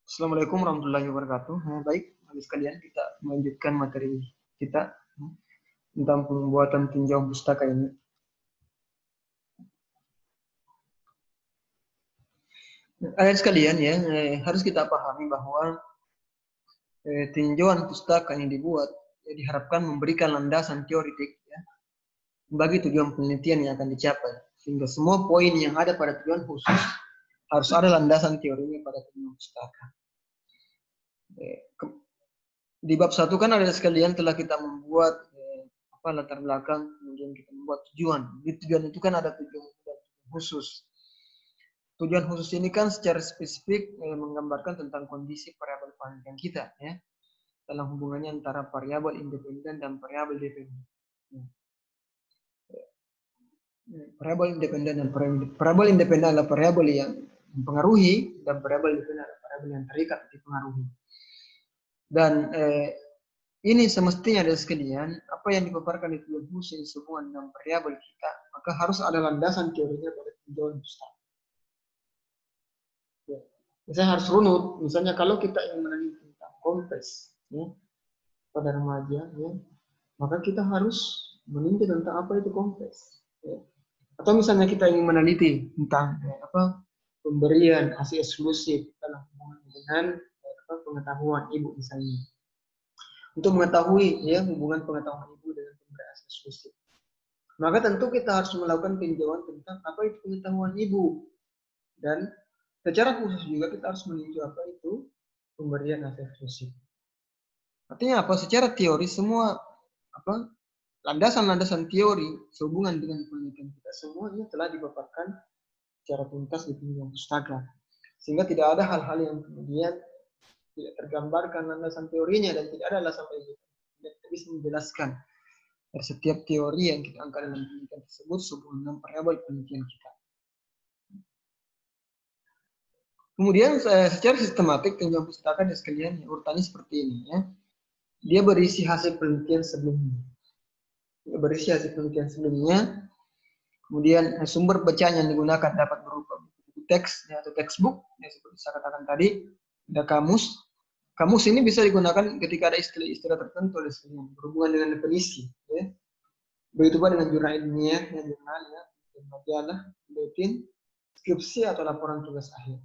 Assalamualaikum warahmatullahi wabarakatuh. Baik, habis sekalian kita melanjutkan materi kita tentang pembuatan tinjauan pustaka ini. Ayat sekalian ya, harus kita pahami bahwa tinjauan pustaka yang dibuat diharapkan memberikan landasan teoritik ya, bagi tujuan penelitian yang akan dicapai. Sehingga semua poin yang ada pada tujuan khusus harus ada landasan teorinya pada tujuan pustaka. Di bab 1 kan ada sekalian telah kita membuat latar belakang, kemudian kita membuat tujuan. Di tujuan itu kan ada tujuan khusus. Tujuan khusus ini kan secara spesifik menggambarkan tentang kondisi variabel penelitian kita ya, dalam hubungannya antara variabel independen dan variabel dependen. Variabel independen dan variabel independen adalah variabel yang mempengaruhi dan variabel dependen adalah variabel yang terikat dipengaruhi. Dan ini semestinya ada sekalian apa yang dipaparkan di tujuan khusus hubungan dengan variabel kita, maka harus ada landasan teorinya pada tinjauan pustaka. Ya. Misalnya harus runut. Misalnya kalau kita ingin meneliti tentang konteks ya, pada remaja, ya, maka kita harus meneliti tentang apa itu konteks. Ya. Atau misalnya kita ingin meneliti tentang pemberian ASI eksklusif dalam hubungan dengan pengetahuan ibu misalnya. Untuk mengetahui ya hubungan pengetahuan ibu dengan pemberian ASI eksklusif, maka tentu kita harus melakukan tinjauan tentang apa itu pengetahuan ibu, dan secara khusus juga kita harus meninjau apa itu pemberian ASI eksklusif. Artinya apa? Secara teori semua landasan-landasan teori sehubungan dengan penelitian kita semuanya telah dipaparkan secara tuntas di tinjauan pustaka, sehingga tidak ada hal-hal yang kemudian tidak tergambarkan landasan teorinya dan tidak ada alasan bagi kita bisa menjelaskan dari setiap teori yang kita angkat dalam penelitian tersebut sehubungan dengan variabel penelitian kita. Kemudian secara sistematik tinjauan pustaka dan sekalian urutannya seperti ini ya. Dia berisi hasil penelitian sebelumnya. Kemudian sumber bacaan yang digunakan dapat berupa buku teks ya, atau textbook ya, seperti saya katakan tadi. Ada kamus. Kamus ini bisa digunakan ketika ada istilah-istilah tertentu berhubungan dengan definisi. Ya. Begitu pula dengan jurnal ilmiah, jurnal ya, majalah, bulletin, skripsi atau laporan tugas akhir.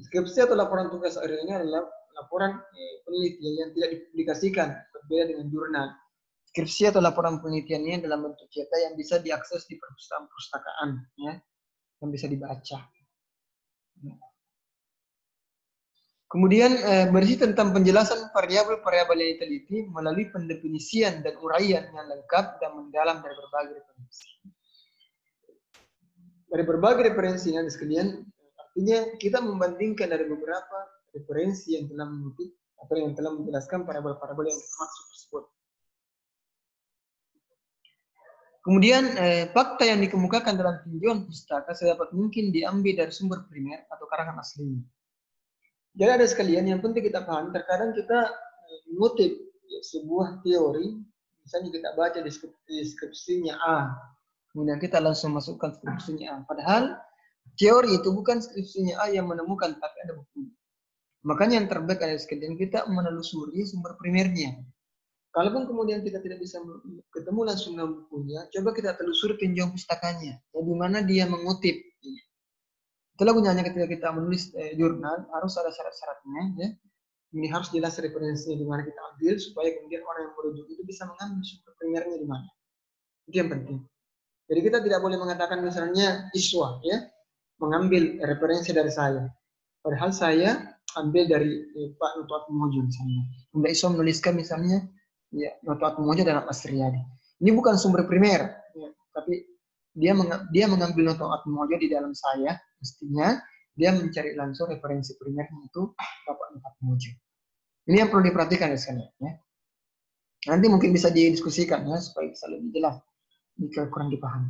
Skripsi atau laporan tugas akhir ini adalah laporan penelitian yang tidak dipublikasikan, berbeda dengan jurnal. Skripsi atau laporan penelitiannya dalam bentuk cetak yang bisa diakses di perpustakaan, ya, yang bisa dibaca. Kemudian berisi tentang penjelasan variabel-variabel yang diteliti melalui pendefinisian dan uraian yang lengkap dan mendalam dari berbagai referensi. Dari berbagai referensi yang sekalian, artinya kita membandingkan dari beberapa referensi yang telah mengutip atau yang telah menjelaskan variabel-variabel yang dimaksud tersebut. Kemudian fakta yang dikemukakan dalam tinjauan pustaka sedapat mungkin diambil dari sumber primer atau karangan aslinya. Jadi ada sekalian yang penting kita paham, terkadang kita mengutip sebuah teori, misalnya kita baca deskripsinya A, kemudian kita langsung masukkan deskripsinya A. Padahal teori itu bukan deskripsinya A yang menemukan, tapi ada bukunya. Makanya yang terbaik ada sekalian kita menelusuri sumber primernya. Kalaupun kemudian kita tidak bisa ketemu langsung dengan bukunya, coba kita telusuri tinjauan pustakanya, ya, di mana dia mengutip. Itulah gunanya ketika kita menulis jurnal, harus ada syarat-syaratnya. Ya. Ini harus jelas referensinya di mana kita ambil, supaya kemudian orang yang merujuk itu bisa mengambil sumber primernya di mana. Itu yang penting. Jadi kita tidak boleh mengatakan misalnya Iswa, ya, mengambil referensi dari saya. Padahal saya ambil dari Pak Noto Atmojo misalnya. Kemudian Iswa menuliskan misalnya, ya, Noto Atmojo dan Mas Riyadi. Ini bukan sumber primer, ya, tapi dia mengambil Noto Atmojo di dalam saya, mestinya dia mencari langsung referensi primernya itu Bapak Noto Atmojo. Ini yang perlu diperhatikan ya sekalian. Ya. Nanti mungkin bisa didiskusikan ya supaya bisa lebih jelas jika kurang dipahami.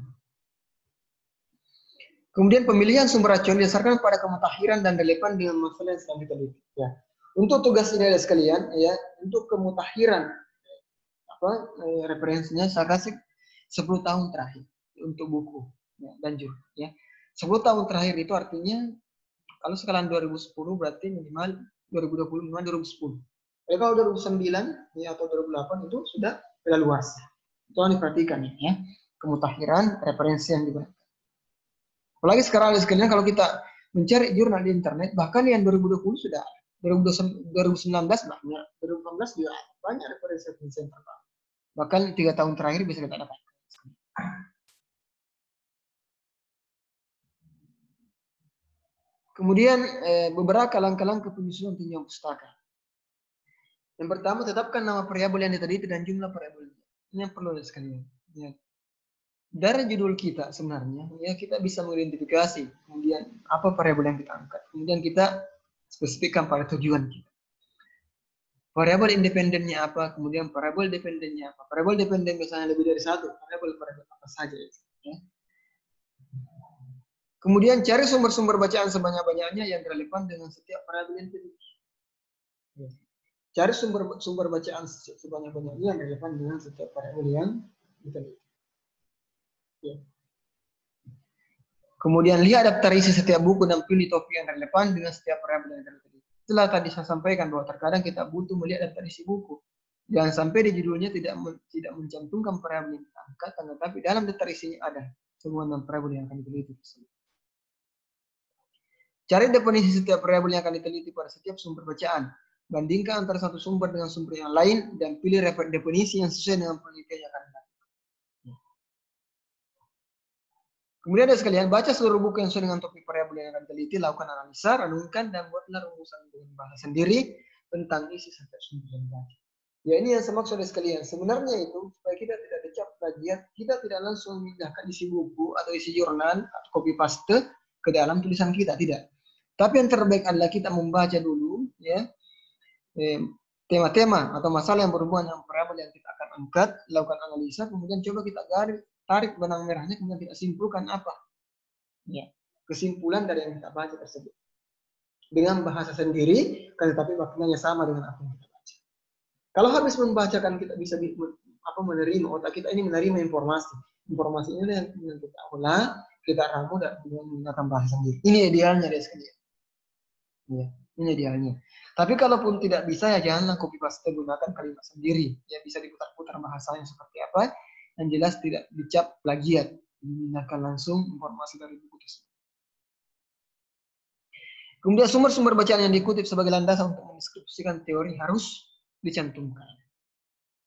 Kemudian pemilihan sumber acuan didasarkan pada kemutakhiran dan relevan dengan masalah yang sedang diteliti. Ya. Untuk tugas ini ada sekalian, ya, untuk kemutakhiran referensinya saya kasih 10 tahun terakhir untuk buku ya, dan jurnal. Ya. 10 tahun terakhir itu artinya Kalau skala 2010 berarti minimal 2020 minimal 2010. Jadi kalau 2009 ya, atau 2008 itu sudah luas. Itu harus diperhatikan ya. Kemutakhiran referensi yang digunakan. Apalagi sekarang sekalian kalau kita mencari jurnal di internet, bahkan yang 2020 sudah, 2019 banyak, 2018 juga banyak referensi yang terbaru. Bahkan 3 tahun terakhir bisa kita dapatkan. Kemudian beberapa langkah-langkah penyusunan tinjauan pustaka. Yang pertama, tetapkan nama variabel yang diteliti dan jumlah variabelnya. Ini yang perlu sekalian. Ya. Dari judul kita sebenarnya, ya kita bisa mengidentifikasi kemudian apa variabel yang kita angkat. Kemudian kita spesifikkan pada tujuan kita. Variabel independennya apa, kemudian variabel dependennya apa. Variabel dependen misalnya lebih dari satu, variabel apa saja. Ya. Kemudian cari sumber-sumber bacaan sebanyak-banyaknya yang relevan dengan setiap variabel yang diteliti. Ya. Cari sumber bacaan sebanyak-banyaknya yang relevan dengan setiap variabel yang diteliti. Ya. Kemudian lihat daftar isi setiap buku dan pilih topik yang relevan dengan setiap variabel yang diteliti. Setelah tadi saya sampaikan bahwa terkadang kita butuh melihat daftar isi buku. Jangan sampai di judulnya tidak mencantumkan variabel yang kita angkat, tetapi dalam daftar isinya ada semua variabel yang akan diteliti. Cari definisi setiap variabel yang akan diteliti pada setiap sumber bacaan. Bandingkan antara satu sumber dengan sumber yang lain dan pilih definisi yang sesuai dengan penelitian yang akan dilakukan. Kemudian ada sekalian, baca seluruh buku yang sesuai dengan topik variabel yang akan diteliti, lakukan analisa, renungkan, dan buatlah rumusan dengan bahasa sendiri tentang isi setiap sumber yang dibaca. Ya, ini yang saya maksud sekalian. Sebenarnya itu, supaya kita tidak dicap plagiat, kita tidak langsung memindahkan isi buku atau isi jurnal atau copy paste ke dalam tulisan kita, tidak. Tapi yang terbaik adalah kita membaca dulu, ya, tema-tema atau masalah yang berhubungan dengan variabel yang kita akan angkat, lakukan analisa, kemudian coba kita tarik benang merahnya, kemudian kita simpulkan apa ya kesimpulan dari yang kita baca tersebut dengan bahasa sendiri, tetapi maknanya sama dengan apa yang kita baca. Kalau habis membacakan kita bisa menerima, otak kita ini menerima informasi ini yang kita olah, kita ramu dan menggunakan bahasa sendiri. Ini idealnya deh sekalian. Ya, ini idealnya. Tapi kalaupun tidak bisa, ya janganlah copy paste, gunakan kalimat sendiri. Ya, bisa diputar-putar bahasanya seperti apa. Yang jelas tidak dicap plagiat, menggunakan langsung informasi dari buku tersebut. Kemudian sumber-sumber bacaan yang dikutip sebagai landasan untuk mendeskripsikan teori harus dicantumkan.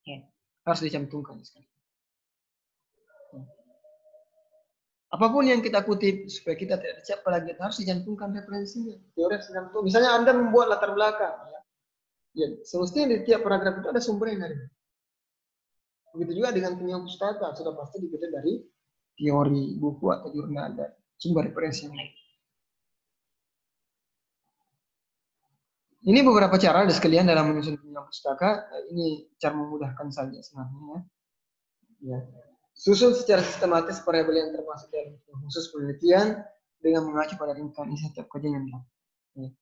Ya, harus dicantumkan sekali. Apapun yang kita kutip supaya kita tidak dicap plagiat harus dicantumkan referensinya. Teori harus dicantumkan. Misalnya Anda membuat latar belakang, ya semestinya di tiap paragraf itu ada sumbernya dari. Begitu juga dengan tinjauan pustaka, sudah pasti dikutip dari teori, buku atau jurnal dan sumber referensi yang lain. Ini beberapa cara sekalian dalam menyusun tinjauan pustaka. Ini cara memudahkan saja sebenarnya. Ya. Susun secara sistematis variabel yang termasuk dalam khusus penelitian dengan mengacu pada ringkasan setiap kajian yang dilakukan.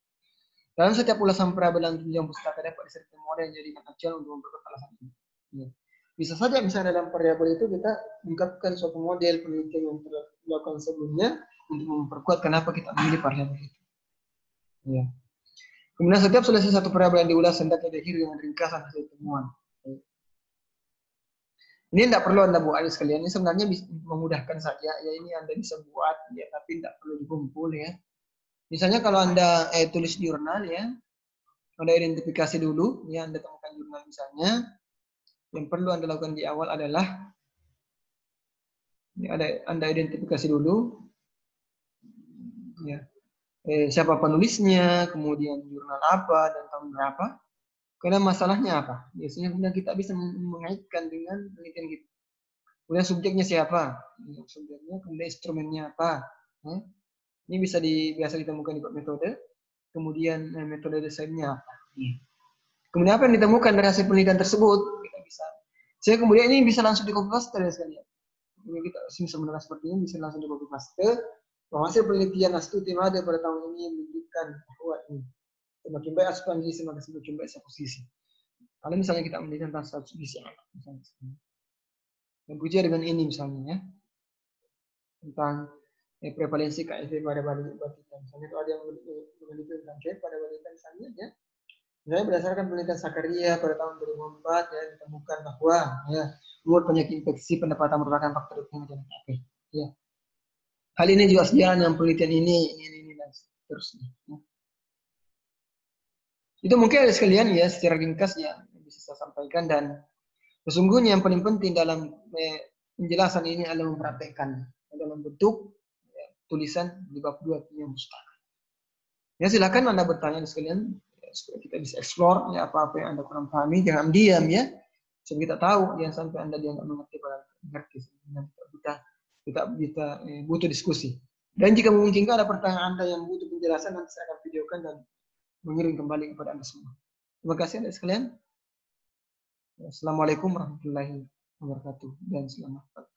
Dalam setiap ulasan variabel dan tinjauan pustaka dapat disertai model yang dijadikan acuan untuk memperkuat alasan ini. Ya. Bisa saja misalnya dalam variabel itu kita ungkapkan suatu model penelitian yang telah dilakukan sebelumnya untuk memperkuat kenapa kita memilih variabel itu. Ya. Kemudian setiap selesai satu variabel yang diulas hendaknya diakhiri dengan ringkasan hasil temuan. Ini tidak perlu Anda buat aja sekalian. Ini sebenarnya bisa memudahkan saja. Ya ini Anda bisa buat, ya tapi tidak perlu dikumpul ya. Misalnya kalau Anda tulis jurnal ya, Anda identifikasi dulu, ya Anda temukan jurnal misalnya. Yang perlu Anda lakukan di awal adalah Anda identifikasi dulu ya, siapa penulisnya, kemudian jurnal apa dan tahun berapa, kemudian masalahnya apa. Biasanya kemudian kita bisa mengaitkan dengan penelitian kita. Kemudian subjeknya siapa, subjeknya, kemudian instrumennya apa. Ini biasa ditemukan di metode. Kemudian metode desainnya apa. Kemudian apa yang ditemukan dari hasil penelitian tersebut kita bisa. Saya kemudian ini bisa langsung di copy paste ya sekalian. Ini kita sebenarnya seperti ini bisa langsung di copy paste. Bahwa hasil penelitian Astuti Made pada tahun ini menunjukkan bahwa semakin baik asupan gizi maka semakin baik posisi. Kalau misalnya kita meneliti tentang status gizi anak, misalnya, dan pujian dengan ini misalnya ya, tentang prevalensi KIV pada balita. Misalnya kalau ada yang meneliti tentang HIV pada balita misalnya, ya, misalnya berdasarkan penelitian Sakaria pada tahun 2004 ya ditemukan bahwa ya umur penyakit infeksi pendapatan merupakan faktor utama dan HIV. Ya. Hal ini juga sejalan dengan penelitian ini dan seterusnya. Ya. Itu mungkin ada sekalian ya secara ringkas ya bisa saya sampaikan, dan sesungguhnya yang paling penting dalam penjelasan ini adalah mempraktekkan dalam bentuk ya, tulisan di bab 2 yang pustaka. Ya silakan Anda bertanya sekalian ya, supaya kita bisa explore ya apa-apa yang Anda kurang pahami, jangan diam ya. Supaya kita tahu jangan sampai Anda dianggap mengerti pada mengerti. Kita butuh diskusi. Dan jika memungkinkan ada pertanyaan Anda yang butuh penjelasan, nanti saya akan videokan dan mengirim kembali kepada Anda semua. Terima kasih Anda sekalian. Assalamualaikum warahmatullahi wabarakatuh dan selamat pagi.